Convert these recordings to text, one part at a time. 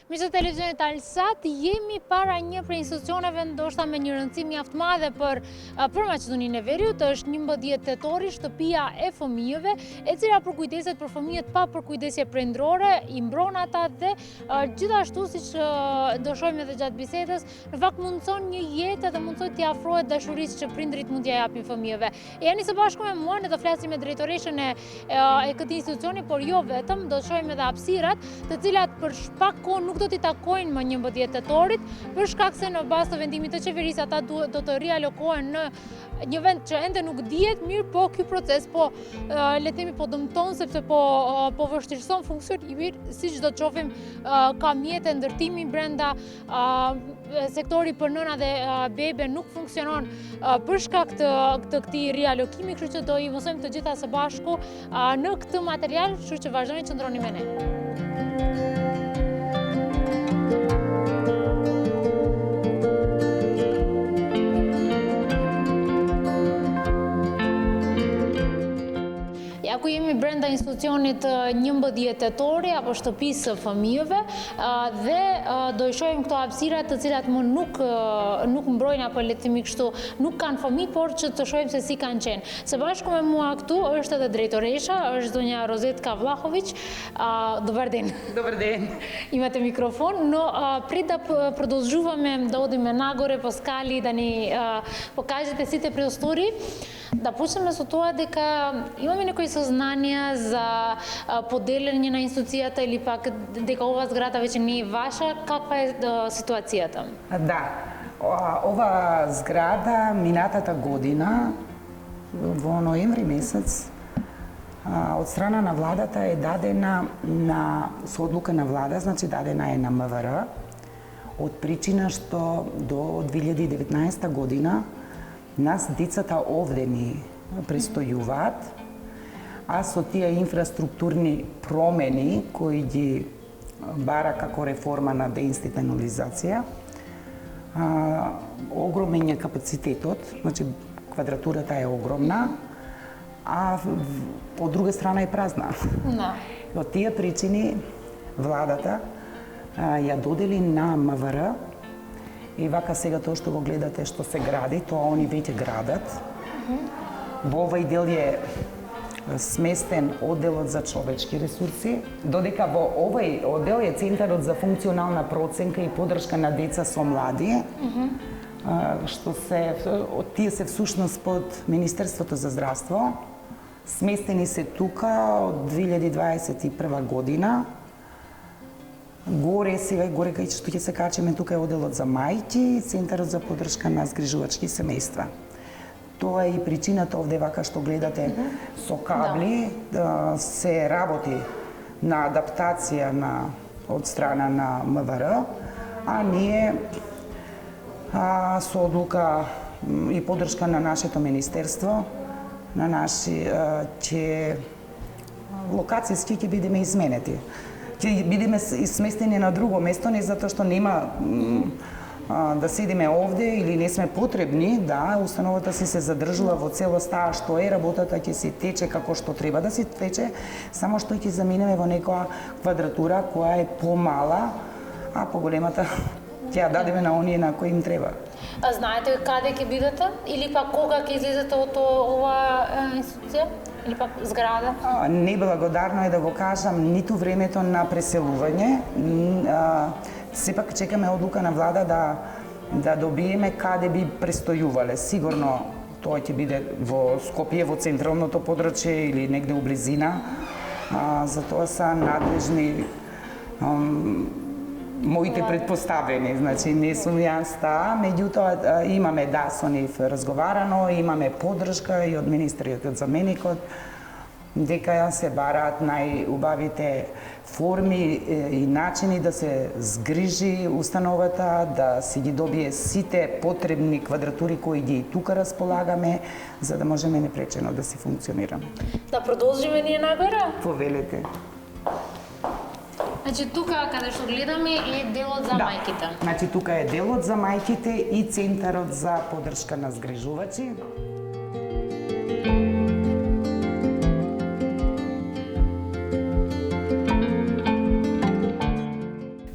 Mishë televizionit Alsat, jemi para një prej institucioneve ndoshta me një rëndësi mjaft madhe për Maqedoninë e Veriut, është 11 tetori shtëpia e fëmijëve, e cila përkujdeset për fëmijët pa përkujdesje prindërore, i mbron ata dhe gjithashtu siç do shohim edhe gjatë bisedës, në fakt mundson një jetë dhe mundson t'i afrohet dashurisë që prindrit mund t'ia japin fëmijëve. Jeni së bashku me mua, ne do flasim me drejtoreshën e këtij institucioni, por jo vetëm, do të shohim edhe hapësirat, të cilat për pak kohë nuk do t'i takojnë më 11 tetorit, për shkak se në bazë të vendimit të qeverisë ata do të rialokohen në një vend që ende nuk dihet, mirë po ky proces le të themi po dëmton sepse po vështirëson funksionimin, siç do të shohim ka mjete ndërtimi brenda sektori për nëna dhe bebe nuk funksionon për shkak të këtij rialokimi, kështu që do i mësojmë të gjitha së bashku në këtë material, kështu që vazhdoni të qëndroni me ne. Ku jemi brenda institucionit 11 tetori apo shtëpisë së fëmijëve dhe do i shohim këto hapësira të cilat më nuk mbrojnë apo le të themi kështu, nuk kanë fëmijë, por që të shohim se si kanë qenë. Së bashku me mua këtu është edhe drejtoresha, është zonja Rozetka Vlahović. Dobar den. Dobar den. Imate mikrofon, no пред да продолжуваме да одиме нагоре по скали, да ни покажете сите простори, да почнеме со тоа дека имаме некои сознанија за поделење на институцијата или пак дека ова зграда веќе не е ваша, каква е ситуацијата? Да, ова зграда минатата година во ноември месец од страна на владата е дадена со одлука на влада, значи дадена е на МВР, од причина што до 2019 година нас децата овде ни престојуваат, а со тие инфраструктурни промени кои ги бара како реформа на деинституционализација, огромен е капацитетот, значи квадратурата е огромна, а од друга страна е празна. Да. Од тие причини владата ја додели на МВР и вака сега тоа што го гледате што се гради, тоа они веќе градат. Во овој дел е сместен одделот за човечки ресурси, додека во овој оддел е центарот за функционална проценка и поддршка на деца со млади, што тие се всушност под Министерството за здравство. Сместени се тука од 2021 година. Горе кај што ќе се качиме, тука е одделот за мајки и центарот за поддршка на згрижувачки семејства. Тоа е и причината овде вака што гледате со кабли, се работи на адаптација од страна на МВР, а ние со одлука и поддршка на нашето министерство, локацијски ќе бидеме изменети. Ќе бидеме сместени на друго место, не затоа што нема да седиме овде или не сме потребни, да, установата си се задржува во целост таа што е, работата ќе си тече како што треба да си тече, само што ќе заминеме во некоја квадратура која е помала, а поголемата ќе ја дадеме на оние на кои им треба. Знаете каде ќе бидете или пак кога ќе излезете од оваа институција? Или пак зграда? Неблагодарно е да го кажам ниту времето на преселување. Сепак чекаме одлука на влада да добиеме каде би престојувале. Сигурно тоа ќе биде во Скопје, во централното подрачје или негде у близина. За тоа са надлежни моите предпоставени, значи не сум јас таа, меѓутоа имаме со нив разговарано, имаме поддршка и од министриот, од заменикот, дека се бараат најубавите форми и начини да се згрижи установата, да си ги добие сите потребни квадратури кои ги тука располагаме, за да можеме непречено да си функционираме. Да продолжиме ние нагоре? Повелете. Значи тука каде што гледаме е делот за мајките. Значи тука е делот за мајките и центарот за поддршка на згрижувачи.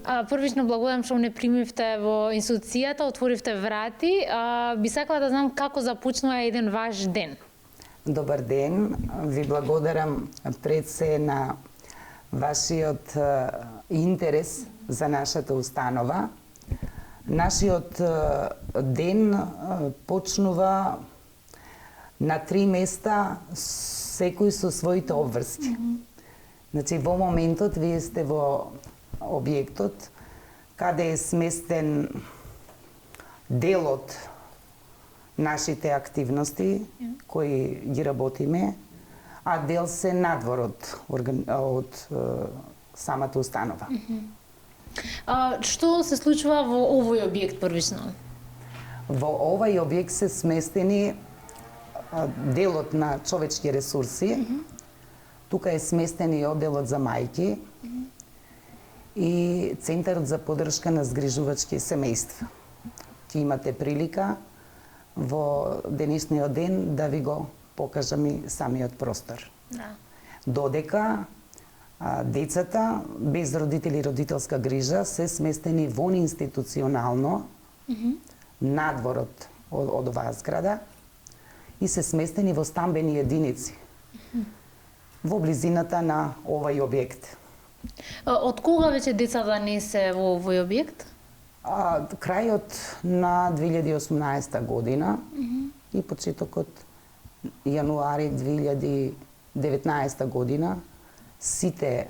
Првично благодарам што ме примивте во институцијата, отворивте врати. Би сакала да знам како започнува еден ваш ден. Добар ден, ви благодарам пред се на вашиот интерес за нашата установа. Нашиот ден почнува на 3 места, секој со своите обврски. Значи, во моментот вие сте во објектот каде е сместен делот нашите активности кои ги работиме, а дел се надвор од самата установа. Што се случува во овој објект првично? Во овој објект се сместени делот на човечки ресурси. Тука е сместен и одделот за мајки и Центарот за поддршка на згрижувачки семејства. Ќе имате прилика во денешниот ден да ви го покажам и самиот простор. Да. Додека децата без родители и родителска грижа се сместени институционално надворот од оваа зграда и се сместени во стамбени единици во близината на овој објект. Од кога веќе децата не се во овој објект? Крајот на 2018 година и почетокот јануари 2019 година сите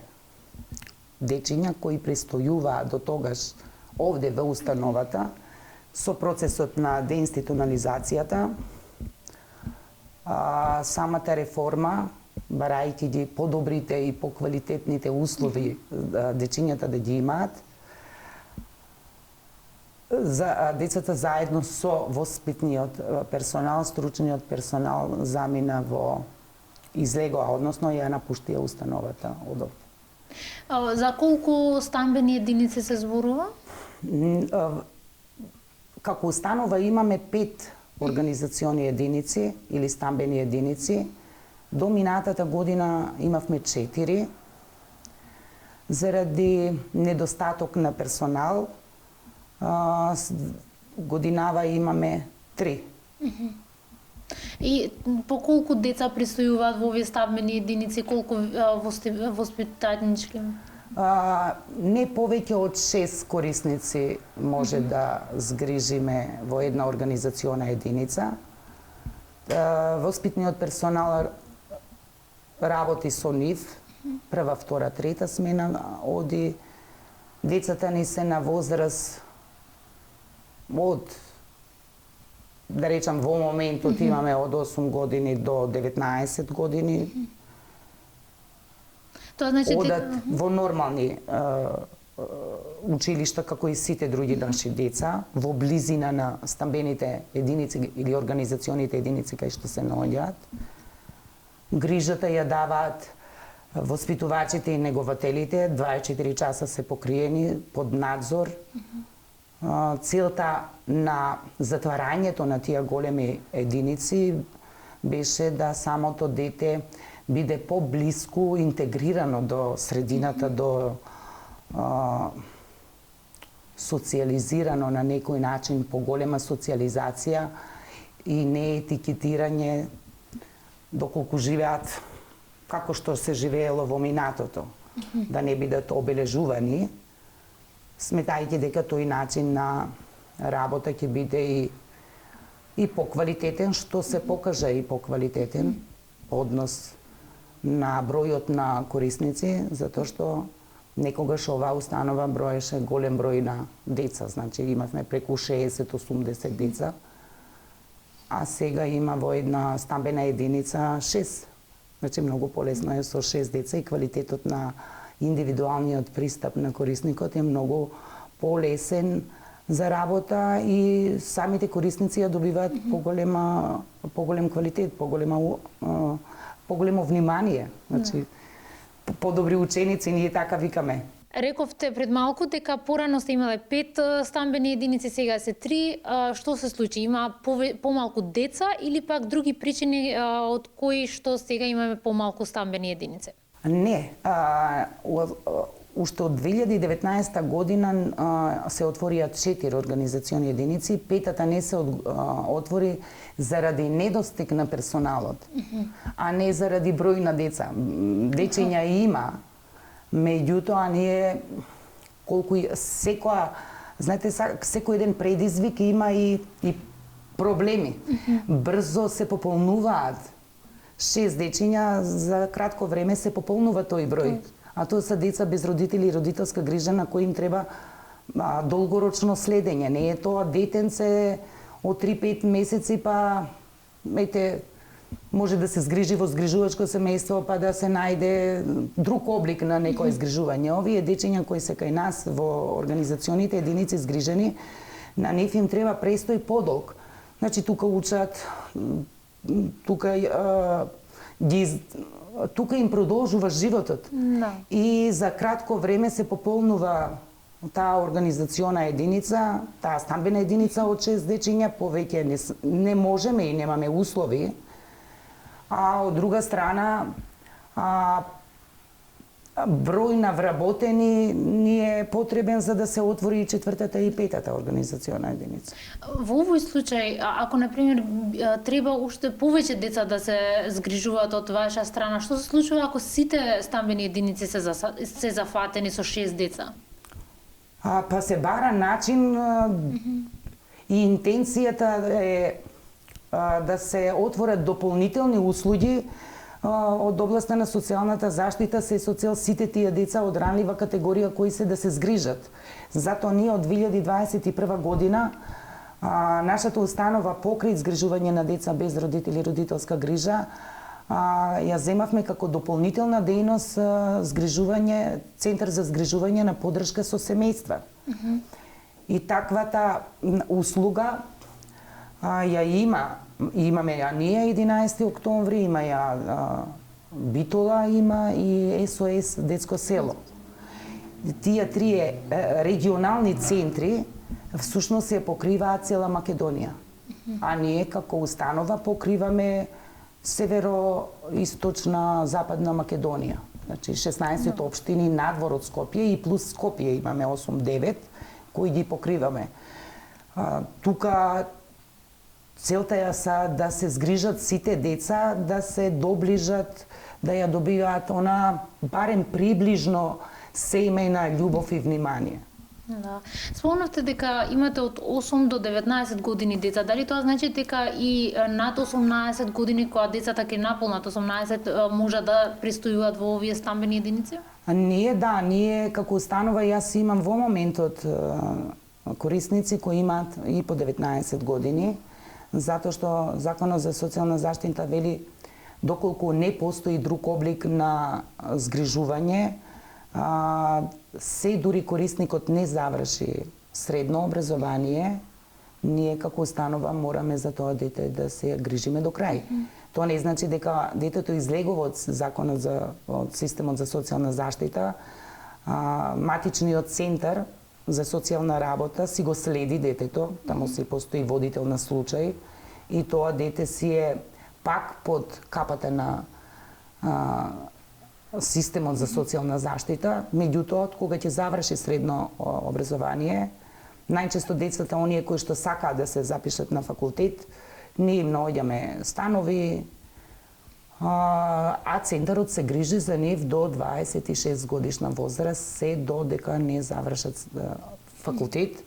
дечиња кои престојуваа до тогаш овде во установата со процесот на деинституционализацијата, самата реформа, барајќи ги подобрите и поквалитетните услови дечињата да ги имаат, за децата заедно со воспитниот персонал, стручниот персонал замина во излегоа, односно ја напуштија установата од овде. За колку стамбени единици се зборува? Како установа имаме 5 организациони единици или стамбени единици. До минатата година имавме 4. Заради недостаток на персонал, годинава имаме 3. И по колку деца престојуваат во овие стамбени единици, колку воспитанички? Не повеќе од 6 корисници може да згрижиме во една организациона единица. Воспитниот персонал работи со нив, прва, втора, трета смена оди. Децата ни се на возраст од, да речам, во моментот имаме од 8 години до 19 години. Тоа значи одат во нормални училишта како и сите други наши деца, во близина на стамбените единици или организационите единици кај што се наоѓаат. Грижата ја даваат воспитувачите и негователите, 24 часа се покриени под надзор. Целта на затварањето на тие големи единици беше да самото дете биде поблиску интегрирано до средината, до социализирано на некој начин, поголема социализација и не етикетирање доколку живеат како што се живеело во минатото, да не бидат обележувани, сметајќи дека тој начин на работа ќе биде и поквалитетен, што се покажа и поквалитетен однос на бројот на корисници, затоа што некогаш оваа установа броеше голем број на деца, значи имавме преку 60-80 деца, а сега има во една стамбена единица 6. Значи многу полесно е со 6 деца и квалитетот на индивидуалниот пристап на корисникот е многу полесен за работа и самите корисници ја добиваат поголем квалитет, поголемо внимание. Значи, подобри ученици, ние така викаме. Рековте пред малку дека порано сте имале 5 стамбени единици, сега се 3. Што се случи? Има помалку деца или пак други причини од кои што сега имаме помалку стамбени единици? Не. уште од 2019 година се отворија 4 организациони единици, петата не се отвори заради недостиг на персоналот, а не заради број на деца. Дечења има, меѓутоа ние колку знаете, секој еден предизвик има и проблеми. Брзо се пополнуваат. 6 дечиња за кратко време се пополнува тој број. А тоа се деца без родители и родителска грижа на кои им треба долгорочно следење. Не е тоа детенце од 3-5 месеци па може да се згрижи во згрижувачко семејство па да се најде друг облик на некој згрижување. Овие дечиња кои се кај нас во организационите единици згрижени, на нив им треба престој подолг. Значи тука учат, тука им продолжува животот. И за кратко време се пополнува таа организациона единица, таа стамбена единица од 6 дечиња, повеќе не можеме и немаме услови. А од друга страна, број на вработени ни е потребен за да се отвори и 4-та и 5-та организациона единица. Во овој случај, ако например треба уште повеќе деца да се згрижуваат од ваша страна, што се случува ако сите стамбени единици се зафатени со 6 деца? Па се бара начин и интенцијата е да се отворат дополнителни услуги од областта на социјалната заштита се со цел сите тие деца од ранлива категорија кои се да се згрижат. Затоа ние од 2021 година нашата установа покрај згрижување на деца без родители и родителска грижа ја земавме како дополнителна дејност згрижување, центар за згрижување на поддршка со семејства. И таквата услуга ја имаме ја ние 11 октомври, има ја Битола, има и СОС Детско село. Тие три регионални центри всушност се покриваат цела Македонија. А ние како установа покриваме северо-источна западна Македонија. Значи 16 општини надвор од Скопје и плюс Скопје имаме 8-9 кои ги покриваме. Тука целта е да се згрижат сите деца, да се доближат, да ја добиваат она барем приближно семејна љубов и внимание. Да. Спомнавте дека имате од 8 до 19 години деца. Дали тоа значи дека и над 18 години, кога децата ќе наполнат 18, може да престојуваат во овие стамбени единици? Ние како установа, јас имам во моментот корисници кои имаат и по 19 години, затоа што Законот за социјална заштита вели доколку не постои друг облик на згрижување, се дури корисникот не заврши средно образование, ние како установа мораме за тоа дете да се грижиме до крај. Тоа не значи дека детето излегува од Законот од системот за социјална заштита. Матичниот центар за социјална работа си го следи детето, таму си постои водител на случај и тоа дете си е пак под капата на системот за социјална заштита, меѓутоа кога ќе заврши средно образование, најчесто децата оние кои што сакаат да се запишат на факултет, ние им наоѓаме станови, а центарот се грижи за нив до 26 годишна возраст, се додека не завршат факултет.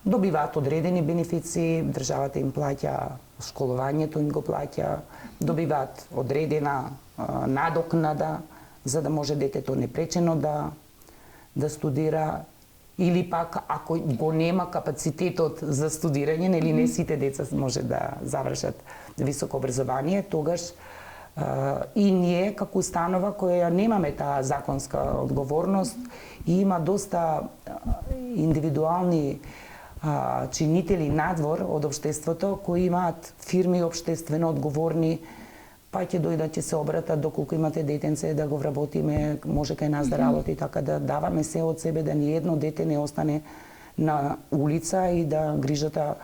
Добиваат одредени бенефиции, државата им плаќа школувањето, им го плаќа, добиваат одредена надокнада за да може детето непречено да студира, или пак ако го нема капацитетот за студирање, нели не сите деца може да завршат високо образование, тогаш и ние како установа која немаме таа законска одговорност и има доста индивидуални чинители надвор од општеството кои имаат фирми општествено одговорни, па ќе дојдат, ќе се обратат доколку имате детенце да го вработиме, може кај нас да работи, така да даваме се од себе да ни едно дете не остане на улица и да грижата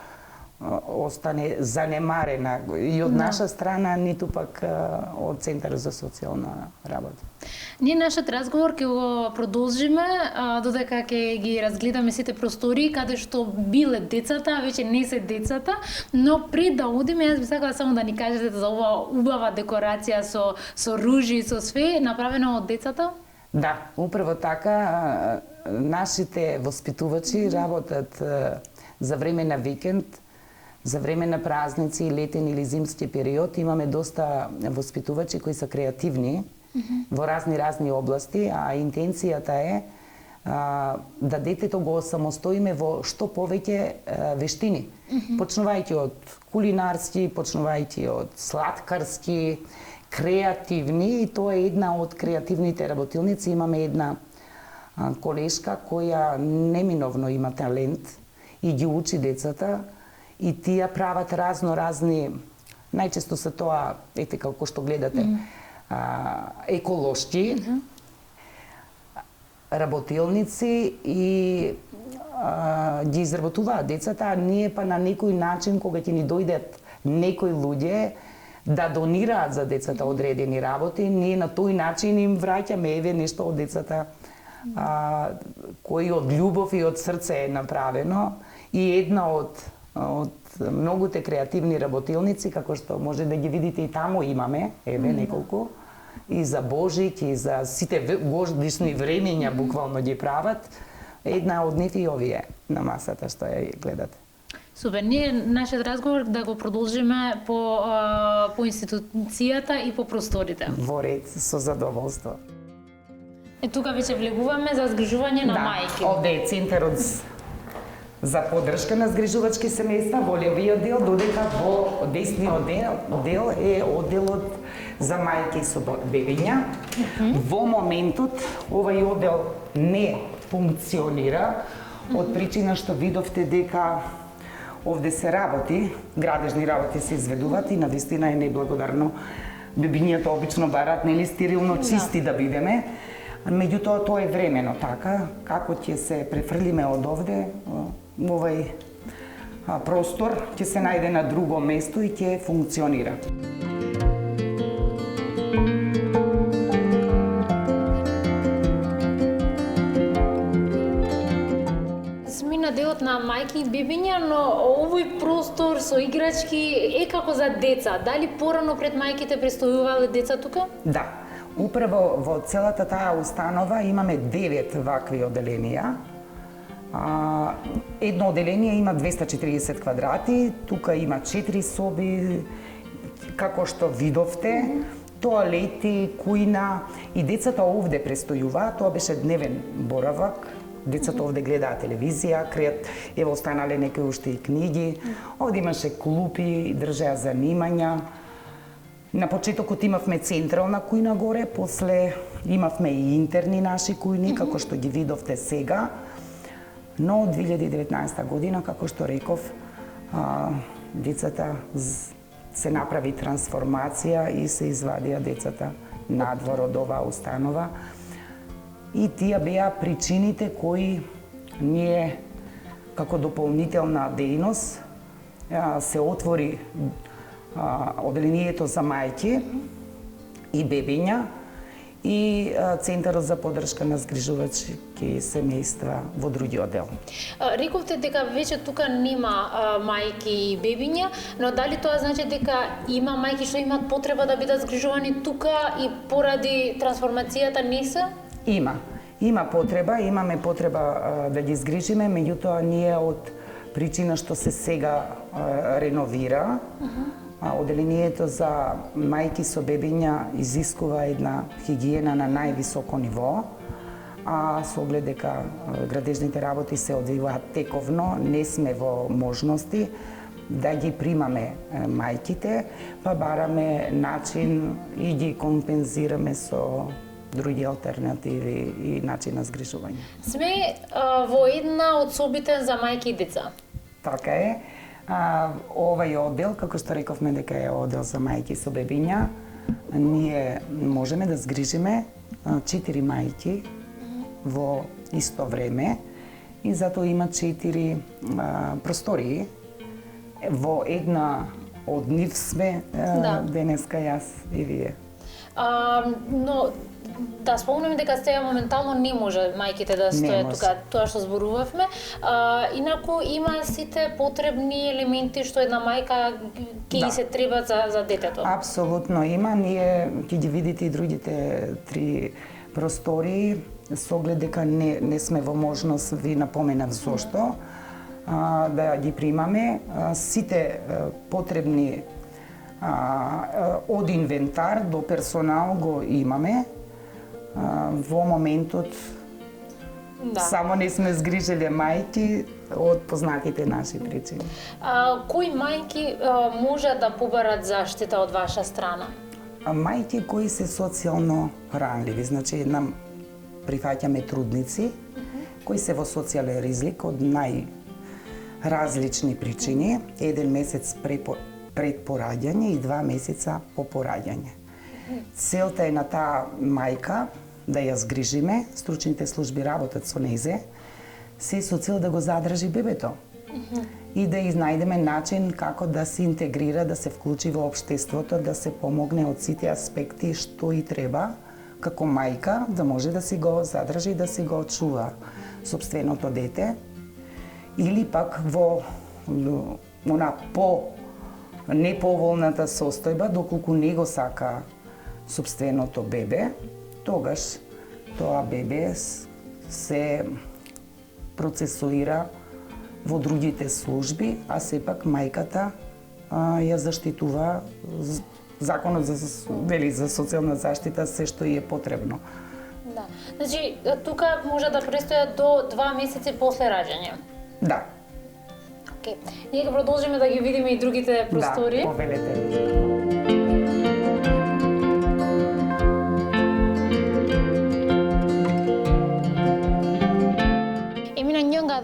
остане занемарена и од наша страна, ниту пак од Центарот за социјална работа. Ние нашиот разговор ќе го продолжиме додека ќе ги разгледаме сите простории каде што биле децата, а веќе не се децата, но пред да одиме јас би сакала само да ни кажете за оваа убава декорација со ружи и со све направено од децата. Да, управо така, нашите воспитувачи работат за време на викенд, за време на празници, летен или зимски период. Имаме доста воспитувачи кои се креативни во разни области, а интенцијата е да детето го самостоиме во што повеќе вештини. Почнувајќи од кулинарски, почнувајќи од сладкарски, креативни, и тоа е една од креативните работилници. Имаме една колешка која неминовно има талент и ги учи децата, и тие прават разни, најчесто се тоа, ете како што гледате, еколошки работилници, и ги изработуваат децата, а ние па на некој начин, кога ќе ни дојдат некои луѓе да донираат за децата одредени работи, ние на тој начин им враќаме еве нешто од децата кои од љубов и од срце е направено, и една од многуте креативни работилници, како што може да ги видите и таму имаме, еве неколку, и за Божик, и за сите годишни времења буквално ги прават. Една од нив и овие на масата што ја гледате. Супер, ние нашиот разговор да го продолжиме по институцијата и по просторите. Во ред, со задоволство. Тука веќе влегуваме за згрижување на мајки. Овде е Центарот за поддршка на згрижувачки семејства, во левиот дел, додека во десниот дел е одделот за мајки со бебиња. Во моментот овој оддел не функционира од причина што видовте дека овде се работи, градежни работи се изведуваат и навистина е неблагодарно. Бебињата обично бараат нели стерилно чисти да бидеме. Меѓутоа тоа е времено така, како ќе се префрлиме од овде, овој простор ќе се најде на друго место и ќе функционира. Смина делот на мајки и бебиња, но овој простор со играчки е како за деца. Дали порано пред мајките престојувале деца тука? Да. Управо во целата таа установа имаме 9 вакви оделенија. Едно оделение има 240 квадрати, тука има 4 соби, како што видовте, тоалети, кујна, и децата овде престојуваат. Тоа беше дневен боравак. Децата овде гледаат телевизија, ево останале некои уште и книги. Овде имаше клупи, држеа занимања. На почетокот имавме централна кујна горе, после имавме и интерни наши кујни, како што ги видовте сега. Но од 2019 година, како што реков, децата се направи трансформација и се извадија децата надвор од оваа установа. И тие беа причините кои ние, како дополнителна дејност, се отвори оделението за мајки и бебиња и Центарот за поддршка на згрижувачки семејства во другиот дел. Рековте дека веќе тука нема мајки и бебиња, но дали тоа значи дека има мајки што имаат потреба да бидат згрижувани тука и поради трансформацијата не се? Има потреба, имаме потреба да ги згрижиме, меѓутоа ние од причина што се сега реновира, оделението за мајки со бебиња изискува една хигиена на највисоко ниво, а со оглед дека градежните работи се одвиваат тековно, не сме во можности да ги примаме мајките, па бараме начин и ги компензираме со други алтернативи и начин на згрижување. Сме во една од собите за мајки и деца. Така е. Овај оддел, како што рековме дека е оддел за мајки со бебиња, ние можеме да згрижиме 4 мајки во исто време и затоа има 4 простории. во една од нив сме денеска јас и вие. Но да спомнеме дека сега моментално не може мајките да стојат тука, тоа што зборувавме. Инаку има сите потребни елементи што една мајка ќе се треба за детето. Апсолутно има, ние ќе ги видите и другите 3 простории, со оглед дека не сме во можност, ви напоменав зошто, да ги примаме. Сите потребни од инвентар до персонал го имаме. Во моментот само не сме згрижеле мајки од познатите наши причини. Кои мајки може да побарат заштита од ваша страна? Мајки кои се социјално ранливи, значи нам прифаќаме трудници кои се во социјален ризик од најразлични причини, 1 месец пред пораѓање и 2 месеца по пораѓање. Целта е на таа мајка да ја згрижиме, стручните служби работат со незе, се со цел да го задржи бебето и да изнајдеме начин како да се интегрира, да се вклучи во општеството, да се помогне од сите аспекти што и треба како мајка, да може да си го задржи и да си го очува сопственото дете, или пак во она неповолната состојба, доколку не го сака сопственото бебе, тогаш тоа бебе се процесуира во другите служби, а сепак мајката ја заштитува законот за социјална заштита, се што и е потребно. Да. Значи, тука може да престојат до 2 месеци после раѓање. Да. Океј. Ние ќе продолжиме да ги видиме и другите простори. Да, повелете.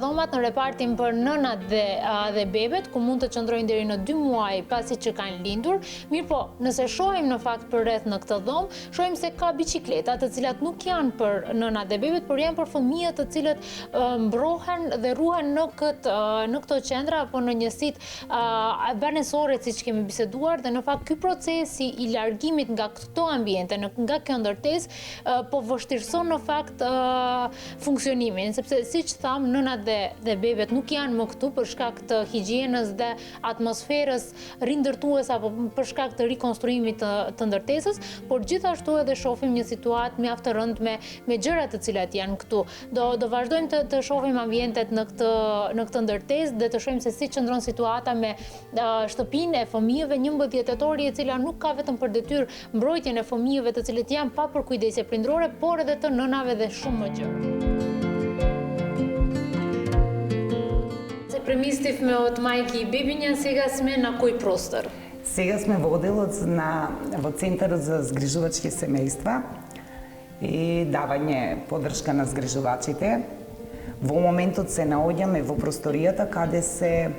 Домат në repartin për nënat dhe bebet, ku mund të qëndrojnë deri në 2 muaj pasi që kanë lindur. Mirë po, nëse shohim në fakt për rreth në këtë dhomë, shohim se ka biçikleta të cilat nuk janë për nënat dhe bebet, por janë për fëmijët të cilët mbrohen dhe ruhen në këto qendra apo në njësitë banesore, siç kemi biseduar, dhe në fakt ky procesi i largimit nga këto ambiente, nga kjo ndërtesë, po vështirëson në fakt funksionimin, sepse siç tham, nënat dhe bebet nuk janë më këtu për shkak të higjienës dhe atmosferës rindërtuese apo për shkak të rikonstruimit të ndërtesës, por gjithashtu edhe shohim një situatë mjaft të rëndë me gjërat të cilat janë këtu. Do vazhdojmë të shohim ambientet në këtë ndërtesë dhe të shohim se si qëndron situata me shtëpinë e fëmijëve 11 tetori, e cila nuk ka vetëm për detyrë mbrojtjen e fëmijëve të cilët janë pa përkujdesje prindrore, por edhe të nënave dhe shumë më gjërë. Премистивме од мајки и бебиња, сега сме на кој простор? Сега сме во оделот во Центарот за згрижувачки семејства и давање поддршка на згрижувачите. Во моментот се наоѓаме во просторијата каде се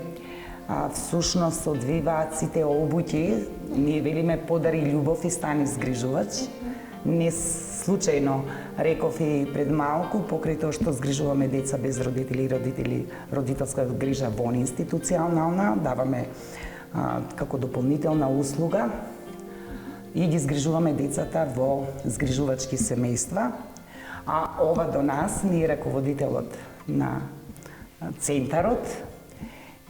всушност одвиваат сите обуќи. Ние велиме подари љубов и стани згрижувач. Не случајно реков и пред малку, покрај тоа што згрижуваме деца без родители и родителска грижа во институционална, даваме како дополнителна услуга и ги згрижуваме децата во згрижувачки семејства. А ова до нас ни е раководителот на Центарот,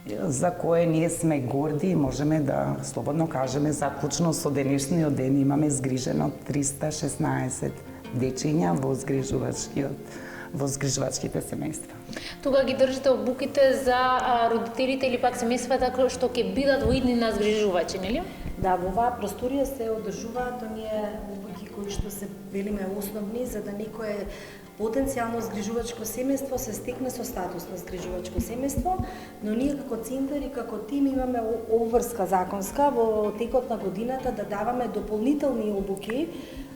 за кое ние сме горди и можеме да слободно кажеме заклучно со денешниот ден имаме згрижено 316 дечиња во згрижувачките семејства. Тука ги држите обуките за родителите или пак семејствата што ќе бидат во иднина згрижувачи, нели? Да, во оваа просторија се одржуваат оние обуки кои што се велиме основни за да некое потенцијално згрижувачко семејство се стекне со статус на згрижувачко семејство, но ние како центар и како тим имаме обврска законска во текот на годината да даваме дополнителни обуки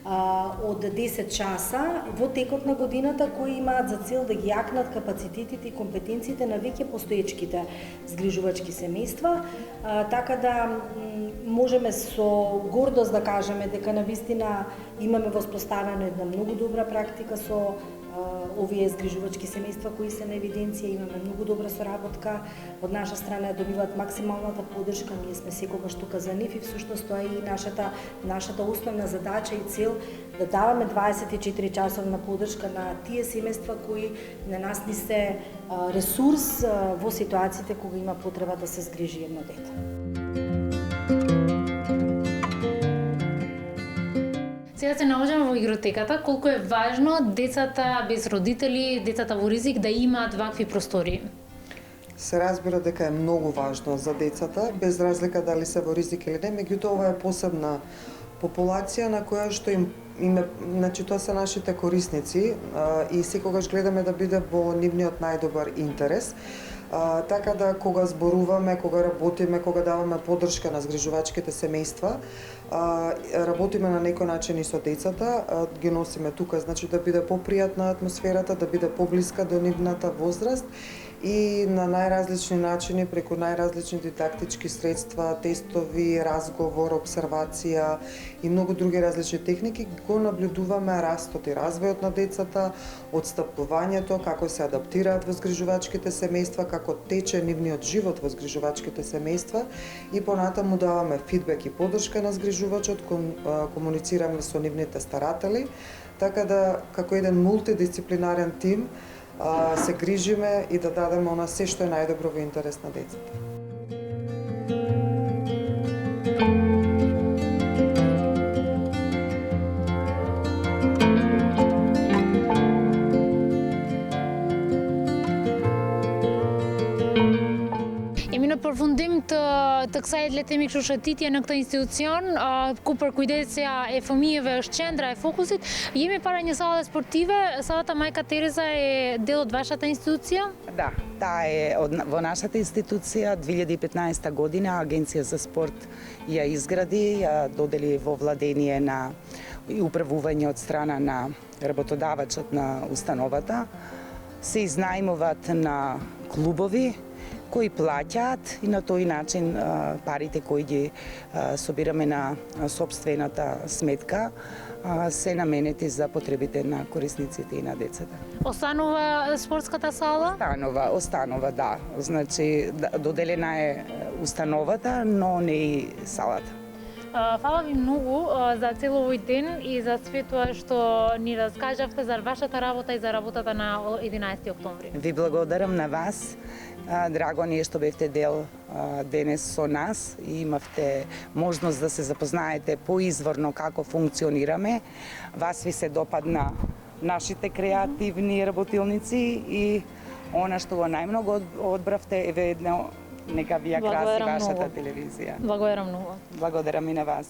од 10 часа во текот на годината кои имаат за цел да ги јакнат капацитетите и компетенциите на веќе постоечките згрижувачки семејства, така да можеме со гордост да кажеме дека навистина имаме воспоставена една многу добра практика со овие згрижувачки семејства кои се на евиденција, имаме многу добра соработка, од наша страна добиваат максималната поддршка, ние сме секогаш тука за нив и всушност тоа е и нашата основна задача и цел да даваме 24 часовна поддршка на тие семејства кои на нас ни се ресурс во ситуациите кога има потреба да се згрижи едно дете. Сега се наоѓаме во игротеката, колку е важно децата без родители, децата во ризик да имаат вакви простории? Се разбира дека е многу важно за децата, без разлика дали се во ризик или не, меѓутоа ова е посебна популација на која што значи тоа се нашите корисници и секогаш гледаме да биде во нивниот најдобар интерес. Така да кога зборуваме, кога работиме, кога даваме поддршка на згрижувачките семејства, работиме на некој начин и со децата, ги носиме тука, значи да биде попријатна атмосферата, да биде поблиска до нивната возраст и на најразлични начини, преку најразлични дидактички средства, тестови, разговор, обсервација и многу други различни техники, го наблюдуваме растот и развојот на децата, отстапувањето, како се адаптираат во згрижувачките семејства, како тече нивниот живот во згрижувачките семејства и понатаму даваме фидбек и поддршка на згрижувачот, комуницираме со нивните старатели, така да како еден мултидисциплинарен тим се грижиме и да дадеме она се што е најдобро во интерес на децата. Përfundim të kësaj le të themi kështu shëtitje në këtë institucion, ku përkujdesja e fëmijëve është qendra e fokusit, jemi para një sale sportive, Салата Мајка Тереза е дел од вашата институција? Да, таа е во нашата институција 2015 година Агенција за спорт ја изгради, ја додели во владение на и управување од страна на работодавачот на установата. Се изнајмуваат на клубови кои плаќаат и на тој начин парите кои ги собираме на сопствената сметка се наменети за потребите на корисниците и на децата. Останува спортската сала? Останува, да. Значи, доделена е установата, но не и салата. Фала ви многу за цел овој ден и за све тоа што ни раскажавте за вашата работа и за работата на 11 октомври. Ви благодарам на вас. Драго ни е што бевте дел денес со нас и имавте можност да се запознаете поизворно како функционираме. Вас ви се допадна нашите креативни работилници и она што го најмногу одбравте е ведно нека ви ја краси вашата телевизија. Благодарам многу. Благодарам и на вас.